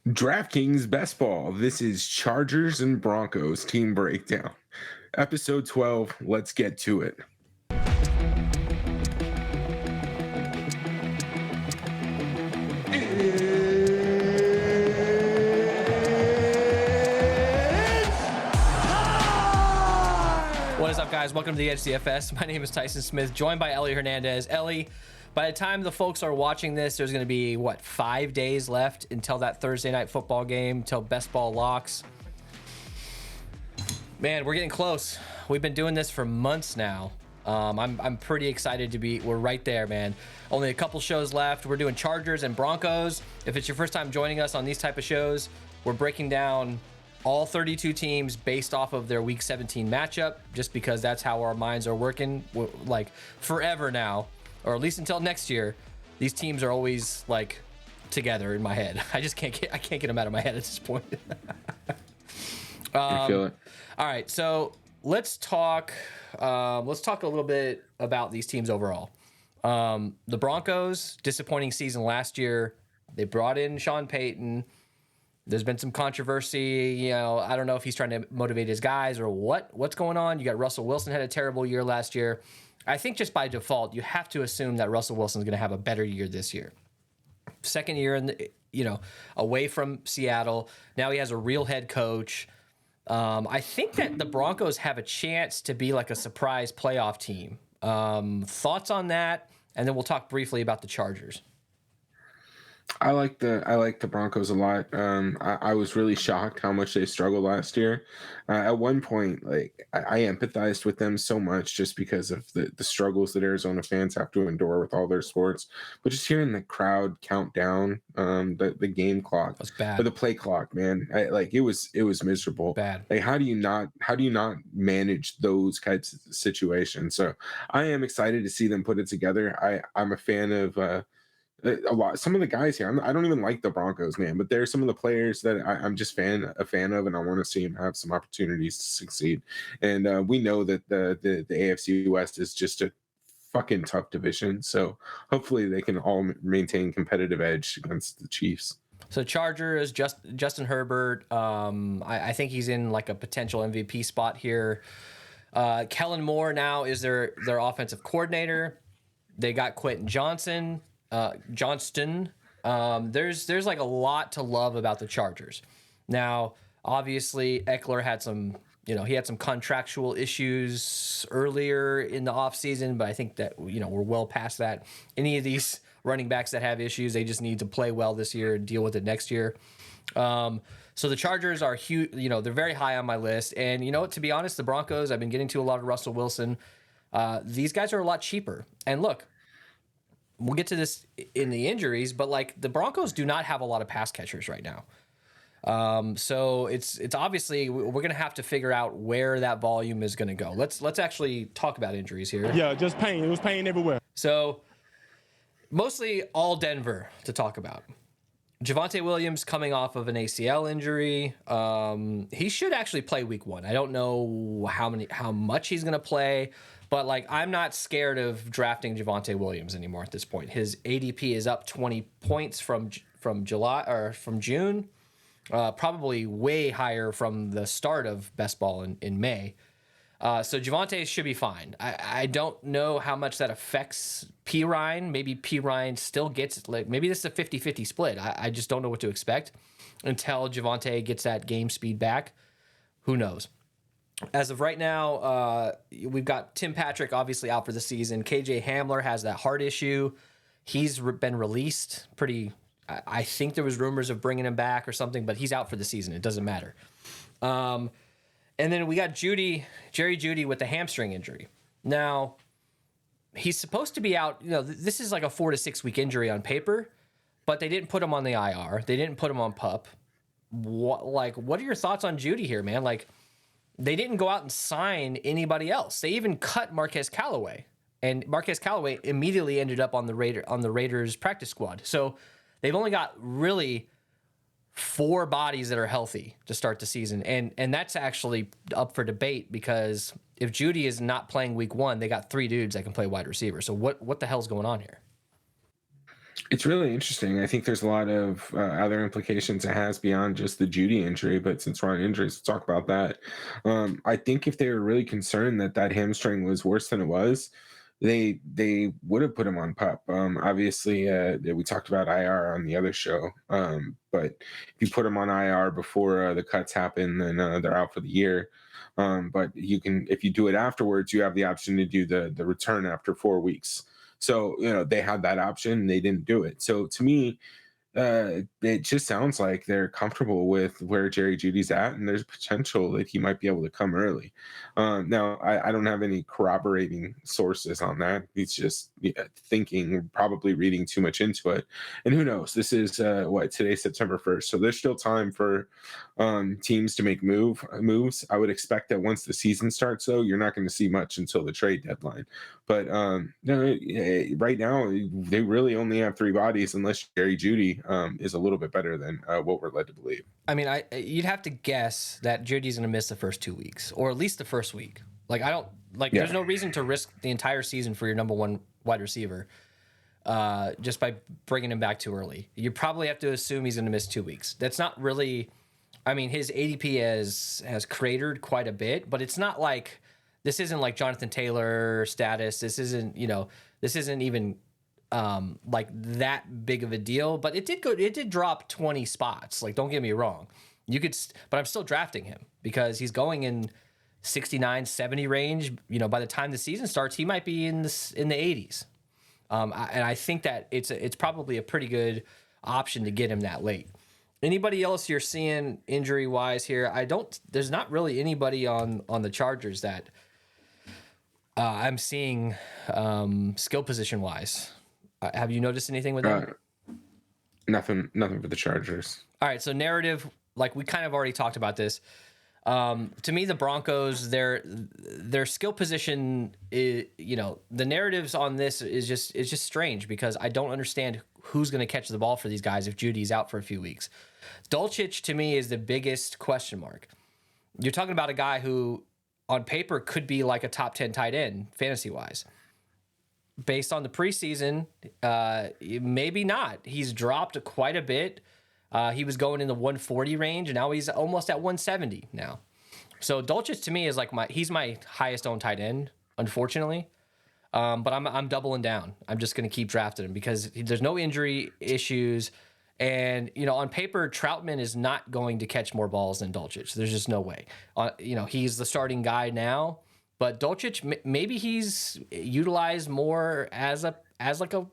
DraftKings Best Ball. This is Chargers and Broncos team breakdown. Episode 12. Let's get to it. What is up, guys? Welcome to the Edge CFS. My name is Tyson Smith, joined by Ellie Hernandez. Ellie, by the time the folks are watching this, there's going to be, 5 days left until that Thursday night football game, until Best Ball locks. Man, we're getting close. We've been doing this for months now. I'm pretty excited we're right there, man. Only a couple shows left. We're doing Chargers and Broncos. If it's your first time joining us on these type of shows, we're breaking down all 32 teams based off of their Week 17 matchup, just because that's how our minds are working, like, forever now, or at least until next year. These teams are always like together in my head. I can't get them out of my head at this point. I feel it. All right, so let's talk a little bit about these teams overall. The Broncos, disappointing season last year. They brought in Sean Payton. There's been some controversy. I don't know if he's trying to motivate his guys or what's going on. You got Russell Wilson had a terrible year last year. I think just by default, you have to assume that Russell Wilson's going to have a better year this year. Second year away from Seattle. Now he has a real head coach. I think that the Broncos have a chance to be like a surprise playoff team. Thoughts on that? And then we'll talk briefly about the Chargers. I like the Broncos a lot. I was really shocked how much they struggled last year. At one point, I empathized with them so much just because of the struggles that Arizona fans have to endure with all their sports. But just hearing the crowd count down the game clock, was bad. Or the play clock, man, it was miserable. Bad. Like, how do you not manage those types of situations? So I am excited to see them put it together. I'm a fan of. Some of the guys here, I don't even like the Broncos, man, but there's some of the players that I'm just a fan of, and I want to see them have some opportunities to succeed. And we know that the AFC West is just a fucking tough division, so hopefully they can all maintain competitive edge against the Chiefs. So Chargers, Justin Herbert, I think he's in like a potential MVP spot here. Kellen Moore now is their offensive coordinator. They got Quentin Johnston. There's like a lot to love about the Chargers. Now, obviously, Eckler had some contractual issues earlier in the offseason, but I think that, we're well past that. Any of these running backs that have issues, they just need to play well this year and deal with it next year. So the Chargers are huge, they're very high on my list. And to be honest, the Broncos, I've been getting to a lot of Russell Wilson. These guys are a lot cheaper. And look, we'll get to this in the injuries, but the Broncos do not have a lot of pass catchers right now. So it's obviously we're going to have to figure out where that volume is going to go. Let's actually talk about injuries here. Yeah, just pain. It was pain everywhere. So mostly all Denver to talk about. Javonte Williams coming off of an ACL injury. He should actually play week 1. I don't know how much he's going to play. But I'm not scared of drafting Javonte Williams anymore at this point. His ADP is up 20 points from July or from June, probably way higher from the start of Best Ball in May. So Javonte should be fine. I don't know how much that affects P. Ryan. Maybe P. Ryan still gets maybe this is a 50-50 split. I just don't know what to expect until Javonte gets that game speed back. Who knows? As of right now, we've got Tim Patrick obviously out for the season. KJ Hamler has that heart issue. He's been released I think there was rumors of bringing him back or something, but he's out for the season. It doesn't matter. And then we got Jerry Jeudy with the hamstring injury. Now, he's supposed to be out. This is like a 4 to 6 week injury on paper, but they didn't put him on the IR. They didn't put him on PUP. What are your thoughts on Jeudy here, man? They didn't go out and sign anybody else. They even cut Marquez Callaway, and Marquez Callaway immediately ended up on the Raiders practice squad. So they've only got really 4 bodies that are healthy to start the season, and that's actually up for debate because if Jeudy is not playing week 1, they got 3 dudes that can play wide receiver. So what the hell's going on here? It's really interesting. I think there's a lot of other implications it has beyond just the Judy injury, but since we're on injuries, let's talk about that. I think if they were really concerned that that hamstring was worse than it was, they would have put him on pup. Obviously, we talked about IR on the other show, but if you put him on IR before the cuts happen, then they're out for the year. But you can, if you do it afterwards, you have the option to do the return after 4 weeks. So, they had that option, they didn't do it. So to me, it just sounds like they're comfortable with where Jerry Judy's at, and there's potential that he might be able to come early. Now, I don't have any corroborating sources on that. He's just thinking, probably reading too much into it. And who knows? This is today's September 1st, so there's still time for teams to make moves. I would expect that once the season starts, though, you're not going to see much until the trade deadline. But no, right now they really only have three bodies, unless Jerry Judy is a little bit better than what we're led to believe. I mean, you'd have to guess that Judy's going to miss the first 2 weeks, or at least the first week. Like, I don't like. Yeah. There's no reason to risk the entire season for your number one wide receiver, just by bringing him back too early. You probably have to assume he's going to miss 2 weeks. That's not really. I mean, his ADP has cratered quite a bit, but it's not like this isn't like Jonathan Taylor status. This isn't even like that big of a deal, but it did drop 20 spots. Like, don't get me wrong. But I'm still drafting him because he's going in 69, 70 range. By the time the season starts, he might be in the 80s. And I think that it's probably a pretty good option to get him that late. Anybody else you're seeing injury wise here? There's not really anybody on the Chargers that I'm seeing skill position wise. Have you noticed anything with them? Nothing for the Chargers. All right, so narrative, like we kind of already talked about this. To me, the Broncos, their skill position, the narratives on this is just strange because I don't understand who's going to catch the ball for these guys if Judy's out for a few weeks. Dulcich, to me, is the biggest question mark. You're talking about a guy who, on paper, could be like a top 10 tight end fantasy-wise. Based on the preseason, maybe not. He's dropped quite a bit. He was going in the 140 range, and now he's almost at 170 now. So Dulcich to me is like he's my highest owned tight end, unfortunately. But I'm doubling down. I'm just going to keep drafting him because there's no injury issues, and on paper, Troutman is not going to catch more balls than Dulcich. There's just no way. He's the starting guy now. But Dulcich, maybe he's utilized more as like a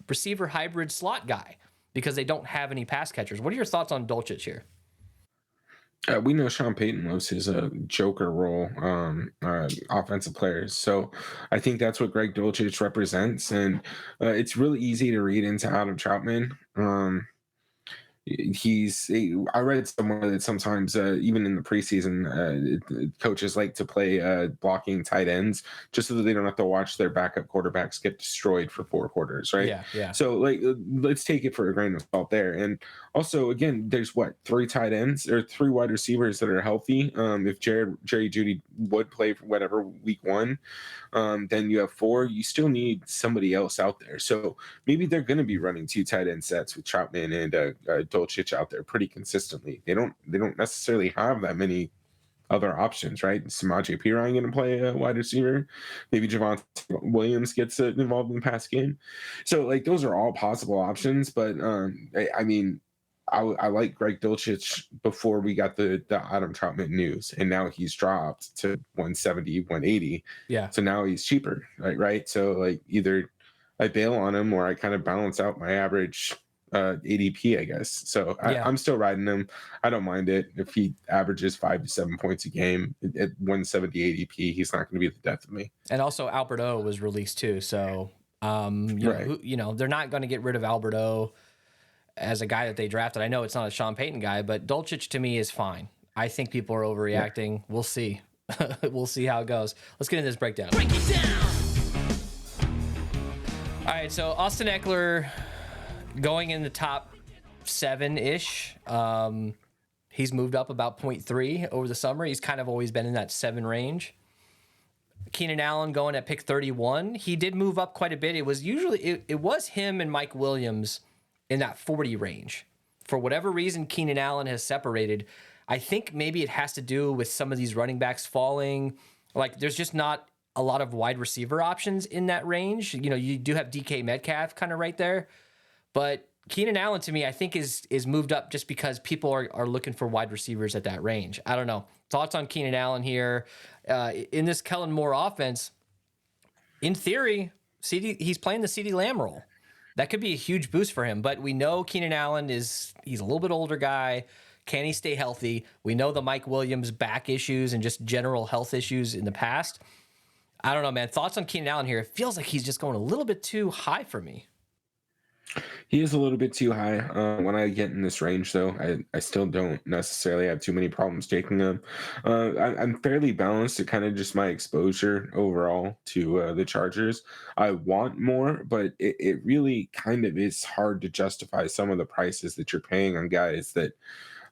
receiver hybrid slot guy because they don't have any pass catchers. What are your thoughts on Dulcich here? We know Sean Payton loves his joker role, offensive players. So I think that's what Greg Dulcich represents, and it's really easy to read into Adam Troutman. I read somewhere that sometimes even in the preseason coaches like to play blocking tight ends just so that they don't have to watch their backup quarterbacks get destroyed for 4 quarters, right? Yeah. So let's take it for a grain of salt there. And also, again, there's 3 tight ends or 3 wide receivers that are healthy. If Jerry Judy would play for whatever week 1, then you have 4. You still need somebody else out there. So maybe they're going to be running 2 tight end sets with Troutman and Dulcich out there pretty consistently. They don't necessarily have that many other options, right? Is Samaje Perine going to play a wide receiver? Maybe Javonte Williams gets involved in the pass game. So those are all possible options. But I mean, I like Greg Dulcich before we got the Adam Troutman news, and now he's dropped to 170, 180. Yeah. So now he's cheaper, right? So either I bail on him or I kind of balance out my average ADP, I guess. So I'm still riding him. I don't mind it if he averages 5 to 7 points a game at 170 ADP. He's not going to be the death of me. And also Albert O was released too, so Right. they're not going to get rid of Albert O as a guy that they drafted. I know it's not a Sean Payton guy, but Dulcich to me is fine. I think people are overreacting. Yeah. We'll see. We'll see how it goes. Let's get into this breakdown. Break it down. All right, so Austin Eckler going in the top 7-ish. He's moved up about 0.3 over the summer. He's kind of always been in that 7 range. Keenan Allen going at pick 31. He did move up quite a bit. It was usually it was him and Mike Williams in that 40 range. For whatever reason, Keenan Allen has separated. I think maybe it has to do with some of these running backs falling. Like there's just not a lot of wide receiver options in that range. You know, you do have DK Metcalf kind of right there, but Keenan Allen to me, I think is moved up just because people are looking for wide receivers at that range. I don't know. Thoughts on Keenan Allen here in this Kellen Moore offense? In theory, he's playing the CeeDee Lamb role. That could be a huge boost for him. But we know Keenan Allen he's a little bit older guy. Can he stay healthy? We know the Mike Williams back issues and just general health issues in the past. I don't know, man. Thoughts on Keenan Allen here? It feels like he's just going a little bit too high for me. He is a little bit too high. When I get in this range, though, I still don't necessarily have too many problems taking him. I'm fairly balanced to kind of just my exposure overall to the Chargers. I want more, but it really kind of is hard to justify some of the prices that you're paying on guys that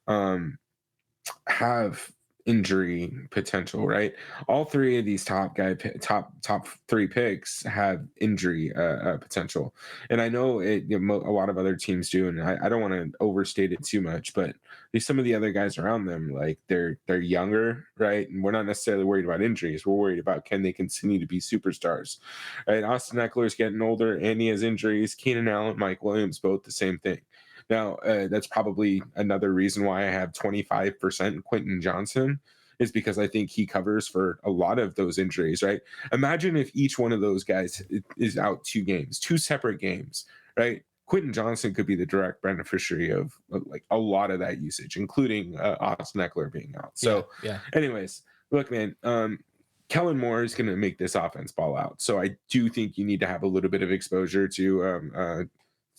um, have injury potential, right? All three of these top three picks have injury potential, and I know a lot of other teams do, and I don't want to overstate it too much, but some of the other guys around them, like they're younger, right? And we're not necessarily worried about injuries. We're worried about can they continue to be superstars, right? Austin Eckler's getting older, and he has injuries. Keenan Allen, Mike Williams, both the same thing. Now, that's probably another reason why I have 25% Quentin Johnson is because I think he covers for a lot of those injuries, right? Imagine if each one of those guys is out 2 games, 2 separate games, right? Quentin Johnson could be the direct beneficiary of like a lot of that usage, including Austin Eckler being out. So, anyways, look, man, Kellen Moore is going to make this offense ball out. So I do think you need to have a little bit of exposure to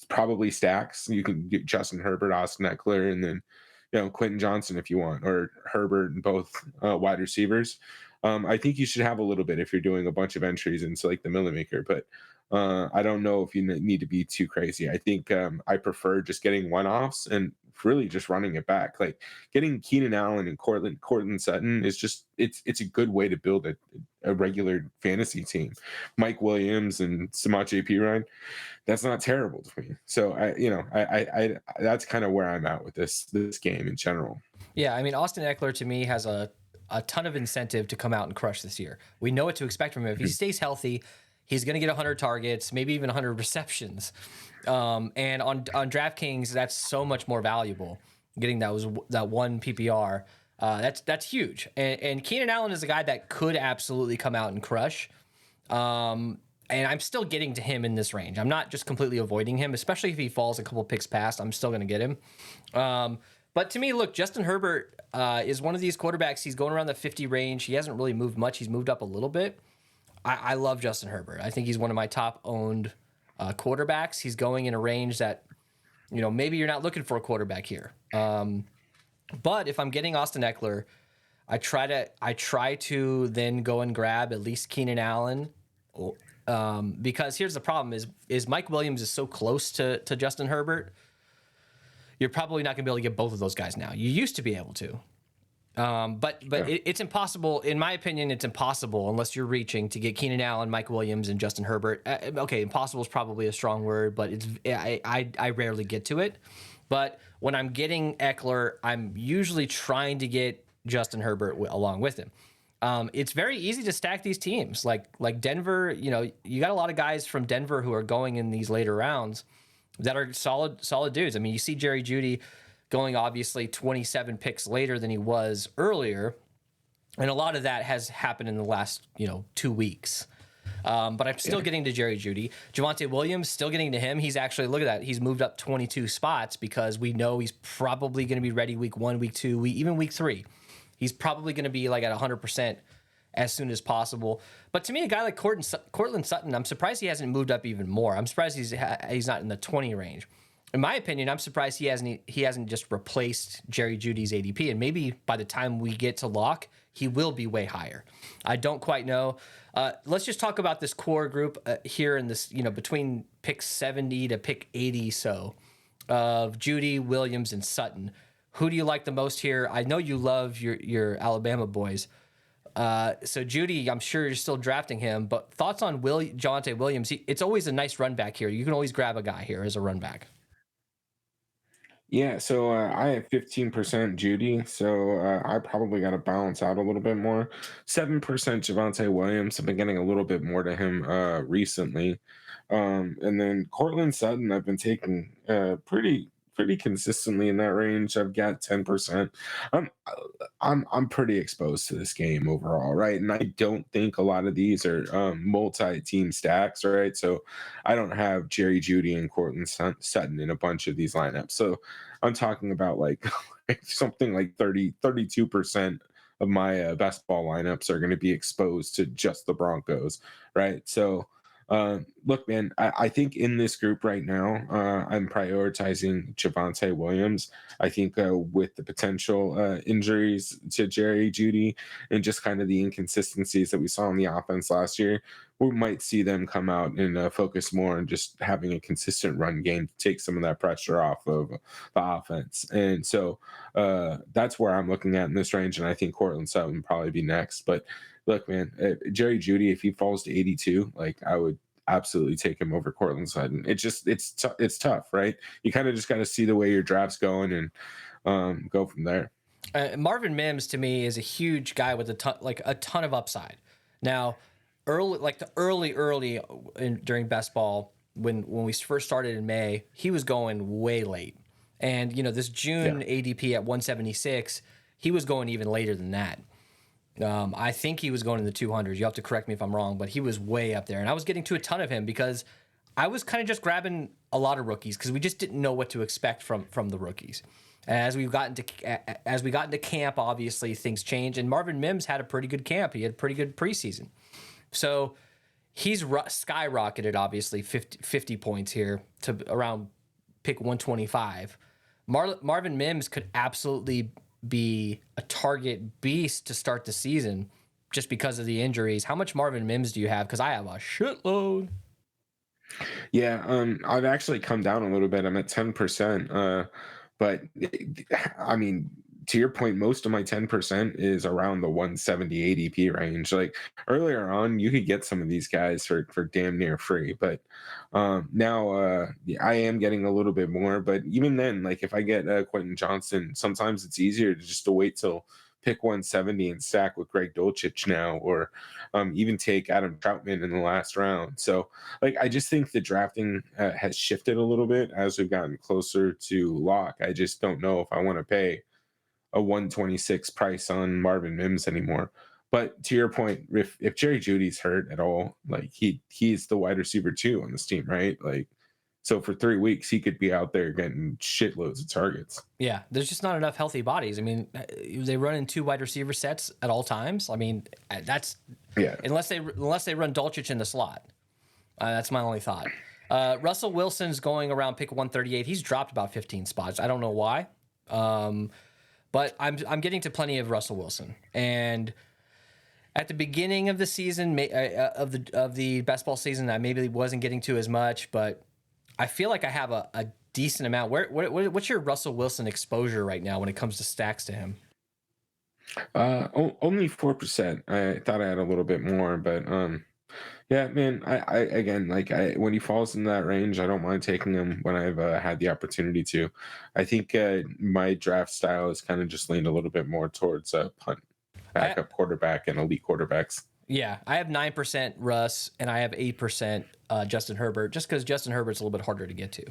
probably stacks. You can get Justin Herbert, Austin Eckler, and then Quentin Johnson if you want, or Herbert and both wide receivers. I think you should have a little bit if you're doing a bunch of entries into like the Millie Maker, but I don't know if you need to be too crazy. I think I prefer just getting one-offs and really just running it back. Like getting Keenan Allen and Cortland Sutton is just it's a good way to build a regular fantasy team. Mike Williams and Samaje Perine, that's not terrible to me. So I that's kind of where I'm at with this game in general. Yeah, I mean Austin Eckler to me has a ton of incentive to come out and crush this year. We know what to expect from him. If he stays healthy, he's going to get 100 targets, maybe even 100 receptions. And on DraftKings, that's so much more valuable. Getting that one PPR, that's huge. And Keenan Allen is a guy that could absolutely come out and crush. And I'm still getting to him in this range. I'm not just completely avoiding him, especially if he falls a couple picks past. I'm still going to get him. But to me, look, Justin Herbert is one of these quarterbacks. He's going around the 50 range. He hasn't really moved much. He's moved up a little bit. I love Justin Herbert. I think he's one of my top owned quarterbacks. He's going in a range that, maybe you're not looking for a quarterback here. But if I'm getting Austin Eckler, I try to then go and grab at least Keenan Allen. Because here's the problem is Mike Williams is so close to Justin Herbert. You're probably not going to be able to get both of those guys now. You used to be able to. But it's impossible, in my opinion, it's impossible unless you're reaching to get Keenan Allen, Mike Williams, and Justin Herbert. Okay, impossible is probably a strong word, but I rarely get to it. But when I'm getting Eckler, I'm usually trying to get Justin Herbert along with him. It's very easy to stack these teams. Like Denver, you got a lot of guys from Denver who are going in these later rounds that are solid dudes. I mean, you see Jerry Jeudy going obviously 27 picks later than he was earlier. And a lot of that has happened in the last, 2 weeks. But I'm still getting to Jerry Jeudy. Javonte Williams, still getting to him. He's actually, look at that. He's moved up 22 spots because we know he's probably going to be ready week 1, week 2, even week 3. He's probably going to be like at 100% as soon as possible. But to me, a guy like Cortland Sutton, I'm surprised he hasn't moved up even more. I'm surprised he's not in the 20 range. In my opinion, I'm surprised he hasn't just replaced Jerry Jeudy's ADP, and maybe by the time we get to lock, he will be way higher. I don't quite know. Let's just talk about this core group here in this, between pick 70 to pick 80 of Jeudy, Williams, and Sutton. Who do you like the most here? I know you love your Alabama boys. So Judy, I'm sure you're still drafting him, but thoughts on Javonte Williams? It's always a nice run back here. You can always grab a guy here as a run back. Yeah, so I have 15% Judy, so I probably got to balance out a little bit more. 7% Javante Williams. I've been getting a little bit more to him recently, and then Cortland Sutton. I've been taking pretty consistently in that range. I've got 10%. I'm I'm pretty exposed to this game overall, right? And I don't think a lot of these are multi-team stacks, right? So I don't have Jerry Judy and Cortland Sutton in a bunch of these lineups. So I'm talking about like something like 32% of my best ball lineups are going to be exposed to just the Broncos, right? So, look, man, I think in this group right now, I'm prioritizing Javante Williams. I think with the potential injuries to Jerry Judy and just kind of the inconsistencies that we saw in the offense last year, we might see them come out and focus more on just having a consistent run game to take some of that pressure off of the offense. And so that's where I'm looking at in this range. And I think Cortland Sutton would probably be next. But look, man, Jerry Judy, if he falls to 82, like I would absolutely take him over Cortland Sutton. It's tough, right? You kind of just got to see the way your draft's going and go from there. Marvin Mims to me is a huge guy with a ton of upside. Now, early during best ball when we first started in May, he was going way late, and this June ADP at 176, he was going even later than that. I think he was going in the 200s. You have to correct me if I'm wrong, but he was way up there, and I was getting to a ton of him because I was kind of just grabbing a lot of rookies because we just didn't know what to expect from the rookies. As we got into camp, obviously things changed, and Marvin Mims had a pretty good camp. He had a pretty good preseason. So he's skyrocketed, obviously, 50 points here to around pick 125. Marvin Mims could absolutely be a target beast to start the season just because of the injuries. How much Marvin Mims do you have? Because I have a shitload. Yeah, I've actually come down a little bit. I'm at 10%. But I mean, to your point, most of my 10% is around the 170 ADP range. Like earlier on, you could get some of these guys for damn near free, but now I am getting a little bit more. But even then, like if I get Quentin Johnson, sometimes it's easier to just to wait till pick 170 and stack with Greg Dulcich now, or even take Adam Troutman in the last round. So, like, I just think the drafting has shifted a little bit as we've gotten closer to lock. I just don't know if I want to pay a 126 price on Marvin Mims anymore. But to your point, if Jerry Judy's hurt at all, like he's the wide receiver too on this team, right? Like, so for 3 weeks, he could be out there getting shitloads of targets. Yeah, there's just not enough healthy bodies. I mean, they run in 2 wide receiver sets at all times. I mean, that's unless they run Dulcich in the slot. That's my only thought. Russell Wilson's going around pick 138. He's dropped about 15 spots. I don't know why, but I'm getting to plenty of Russell Wilson. And at the beginning of the season, of the best ball season, I maybe wasn't getting to as much, but I feel like I have a decent amount. What's your Russell Wilson exposure right now when it comes to stacks to him? Only 4%. I thought I had a little bit more, but yeah, man. I again, like when he falls in that range, I don't mind taking him when I've had the opportunity to. I think my draft style is kind of just leaned a little bit more towards punt, backup quarterback, and elite quarterbacks. Yeah, I have 9% Russ, and I have 8% Justin Herbert, just because Justin Herbert's a little bit harder to get to.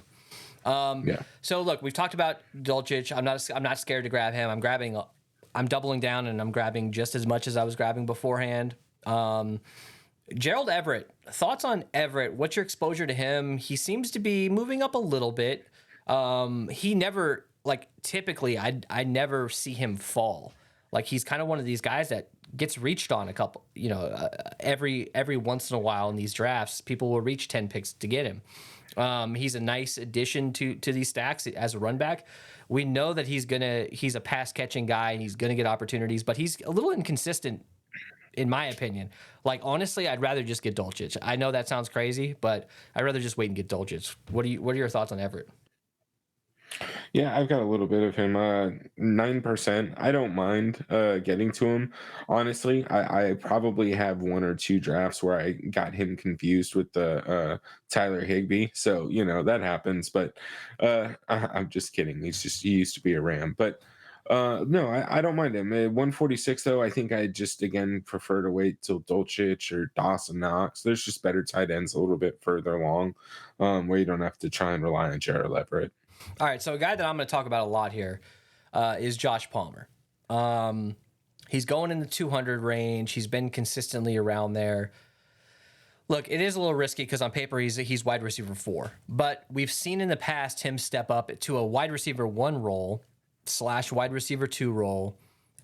So look, we've talked about Dulcich. I'm not scared to grab him. I'm doubling down, and I'm grabbing just as much as I was grabbing beforehand. Gerald Everett, thoughts on Everett? What's your exposure to him? He seems to be moving up a little bit. He never, typically, I never see him fall. Like, he's kind of one of these guys that gets reached on a couple, every once in a while in these drafts, people will reach 10 picks to get him. He's a nice addition to these stacks as a run back. We know that he's a pass catching guy and he's going to get opportunities, but he's a little inconsistent in my opinion. Like, honestly, I'd rather just get Dulcich. I know that sounds crazy, but I'd rather just wait and get Dulcich. What are your thoughts on Everett? Yeah, I've got a little bit of him. 9%. I don't mind getting to him. Honestly, I probably have one or two drafts where I got him confused with the Tyler Higbee. So, that happens. But I'm just kidding. He used to be a Ram. But no, I don't mind him. 146, though, I think I just, again, prefer to wait till Dolchich or Dawson Knox. There's just better tight ends a little bit further along, where you don't have to try and rely on Jared Everett. All right, so a guy that I'm going to talk about a lot here is Josh Palmer. He's going in the 200 range. He's been consistently around there. Look, it is a little risky because on paper he's wide receiver 4, but we've seen in the past him step up to a wide receiver 1 role / wide receiver 2 role.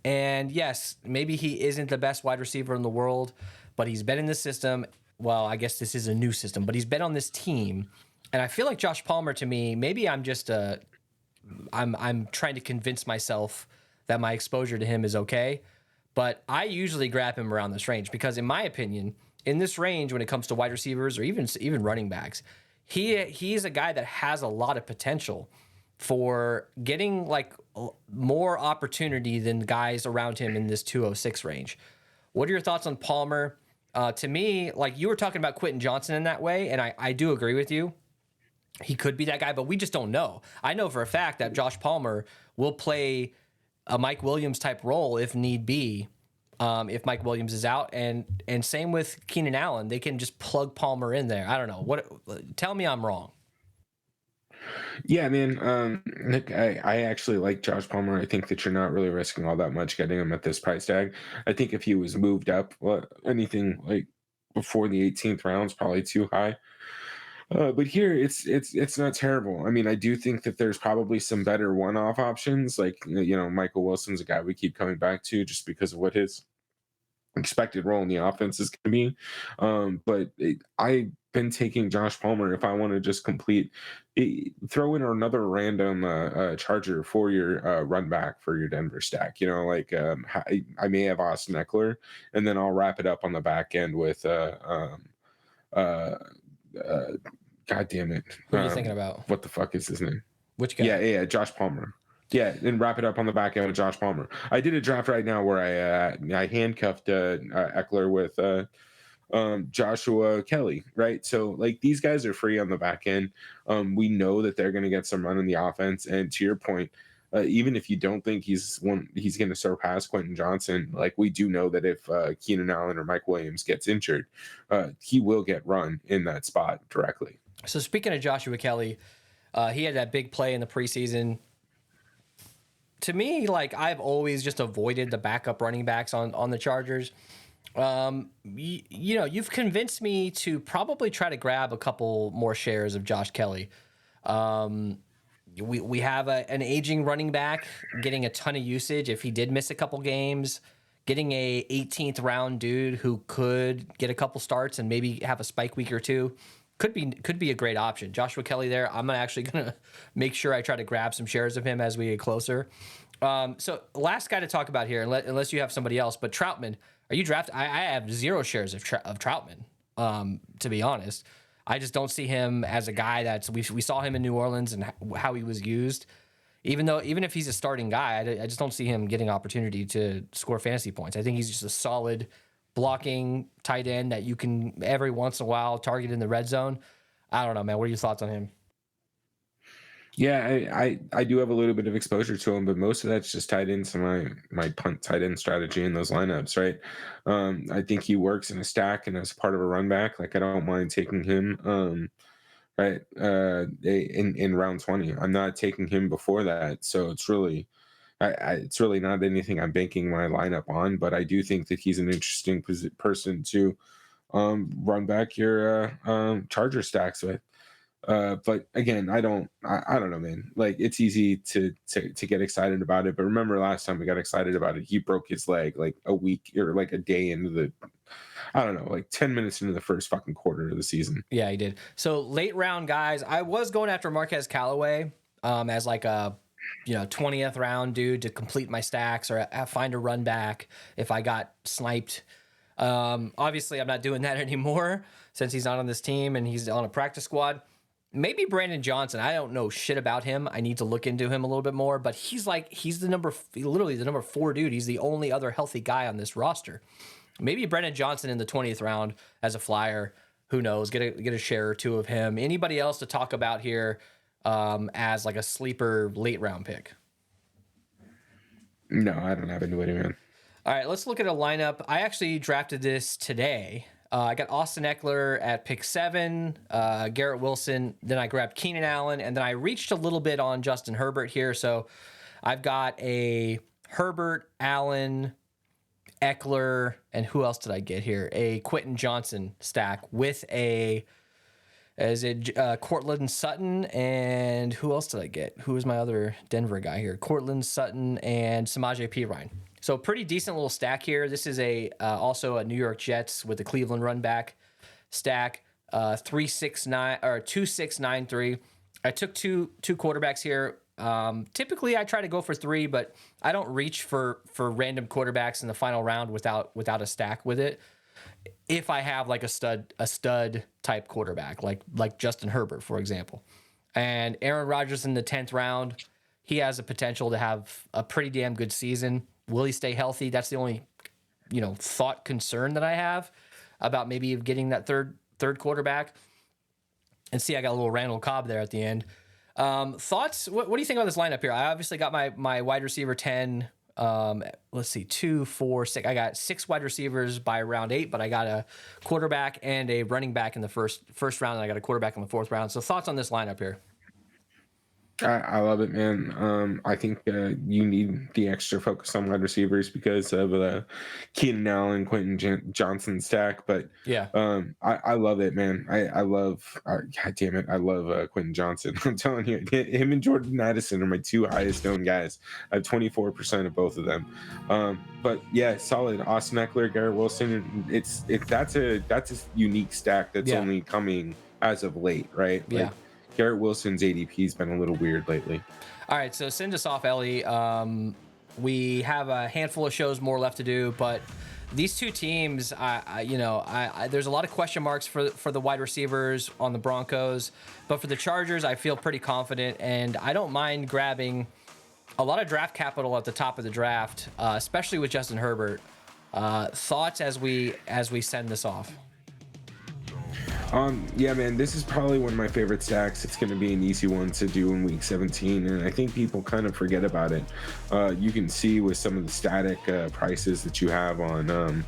And yes, maybe he isn't the best wide receiver in the world, but he's been in the system. Well, I guess this is a new system, but he's been on this team. And I feel like Josh Palmer, to me, maybe I'm just I'm trying to convince myself that my exposure to him is okay. But I usually grab him around this range because, in my opinion, in this range, when it comes to wide receivers or even running backs, he's a guy that has a lot of potential for getting like more opportunity than guys around him in this 206 range. What are your thoughts on Palmer? To me, like you were talking about Quentin Johnson in that way, and I do agree with you. He could be that guy, but we just don't know. I know for a fact that Josh Palmer will play a Mike Williams type role if need be, if Mike Williams is out, and same with Keenan Allen. They can just plug Palmer in there. I don't know. Tell me I'm wrong. Yeah, man. Nick, I actually like Josh Palmer. I think that you're not really risking all that much getting him at this price tag. I think if he was moved up, anything like before the 18th round is probably too high. But here it's not terrible. I mean, I do think that there's probably some better one-off options. Like Michael Wilson's a guy we keep coming back to just because of what his expected role in the offense is going to be. I've been taking Josh Palmer if I want to just throw in another random charger for your run back for your Denver stack. I may have Austin Eckler, and then I'll wrap it up on the back end with uh, uh, God damn it. Who are you thinking about? What the fuck is his name? Which guy? Yeah, Josh Palmer. Yeah, and wrap it up on the back end with Josh Palmer. I did a draft right now where I handcuffed Eckler with Joshua Kelly, right? So like these guys are free on the back end. We know that they're going to get some run in the offense, and to your point, even if you don't think he's going to surpass Quentin Johnson, like we do know that if Keenan Allen or Mike Williams gets injured, he will get run in that spot directly. So speaking of Joshua Kelly, he had that big play in the preseason. To me, like I've always just avoided the backup running backs on the Chargers. You've convinced me to probably try to grab a couple more shares of Josh Kelly. We have an aging running back getting a ton of usage. If he did miss a couple games, getting a 18th round dude who could get a couple starts and maybe have a spike week or two could be a great option. Joshua Kelly there. I'm actually gonna make sure I try to grab some shares of him as we get closer. So last guy to talk about here, unless you have somebody else, but Troutman. Are you drafted? I have 0 shares of Troutman. To be honest, I just don't see him as a guy that's we saw him in New Orleans and how he was used. Even if he's a starting guy, I just don't see him getting opportunity to score fantasy points. I think he's just a solid blocking tight end that you can every once in a while target in the red zone. I don't know, man. What are your thoughts on him? Yeah, I do have a little bit of exposure to him, but most of that's just tied into my punt tight end strategy in those lineups, right? I think he works in a stack and as part of a run back. Like I don't mind taking him right in round 20. I'm not taking him before that, so it's really it's really not anything I'm banking my lineup on. But I do think that he's an interesting person to run back your Charger stacks with. But again, I don't know, man. Like it's easy to get excited about it. But remember last time we got excited about it, he broke his leg like a week or like a day into like 10 minutes into the first fucking quarter of the season. Yeah, he did. So late round guys, I was going after Marquez Callaway as like a 20th round dude to complete my stacks or find a run back if I got sniped. Obviously I'm not doing that anymore since he's not on this team and he's on a practice squad. maybe Brandon Johnson. I don't know shit about him. I need to look into him a little bit more, but he's literally the number 4 dude. He's the only other healthy guy on this roster. Maybe Brandon Johnson in the 20th round as a flyer. Who knows? Get a share or two of him. Anybody else to talk about here as like a sleeper late round pick? No, I don't have anybody, man. All right, let's look at a lineup. I actually drafted this today. I got Austin Eckler at pick 7, Garrett Wilson. Then I grabbed Keenan Allen, and then I reached a little bit on Justin Herbert here. So I've got a Herbert, Allen, Eckler, and who else did I get here? A Quentin Johnson stack with Courtland Sutton, and who else did I get? Who is my other Denver guy here? Courtland Sutton and Samaje Perine. So pretty decent little stack here. This is also a New York Jets with the Cleveland run back stack, 3-6-9 or 2-6-9-3. I took two quarterbacks here. Typically I try to go for 3, but I don't reach for random quarterbacks in the final round without a stack with it. If I have like a stud type quarterback, like Justin Herbert, for example, and Aaron Rodgers in the 10th round, he has a potential to have a pretty damn good season. Will he stay healthy? That's the only, concern that I have about maybe getting that third quarterback. And see, I got a little Randall Cobb there at the end. Thoughts? What do you think about this lineup here? I obviously got my wide receiver 10. Let's see, 2, 4, 6. I got 6 wide receivers by round 8, but I got a quarterback and a running back in the first round, and I got a quarterback in the 4th round. So thoughts on this lineup here? I love it, man. I think you need the extra focus on wide receivers because of the Keenan Allen, Quentin Johnson stack. But yeah, I love it, man. I love, God damn it, I love Quentin Johnson. I'm telling you, him and Jordan Addison are my 2 highest known guys. I have 24% of both of them. But yeah, solid. Austin Eckler, Garrett Wilson. That's a unique stack that's only coming as of late, right? Yeah. Garrett Wilson's ADP has been a little weird lately. All right, so send us off, Ellie. We have a handful of shows more left to do, but these 2 teams, there's a lot of question marks for the wide receivers on the Broncos, but for the Chargers, I feel pretty confident, and I don't mind grabbing a lot of draft capital at the top of the draft, especially with Justin Herbert. Thoughts as we send this off? Yeah, man, this is probably one of my favorite stacks. It's going to be an easy one to do in week 17, and I think people kind of forget about it. You can see with some of the static prices that you have on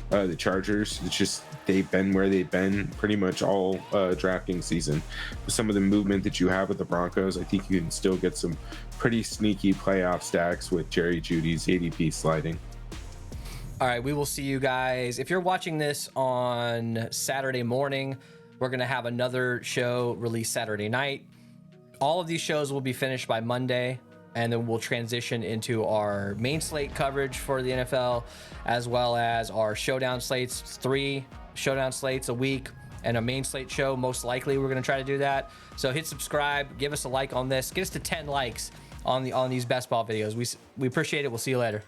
the Chargers, it's just they've been where they've been pretty much all drafting season. With some of the movement that you have with the Broncos, I think you can still get some pretty sneaky playoff stacks with Jerry Jeudy's ADP sliding. All right, we will see you guys. If you're watching this on Saturday morning, we're going to have another show released Saturday night. All of these shows will be finished by Monday, and then we'll transition into our main slate coverage for the NFL, as well as our showdown slates, 3 showdown slates a week, and a main slate show. Most likely, we're going to try to do that. So hit subscribe, give us a like on this, get us to 10 likes on these best ball videos. We appreciate it. We'll see you later.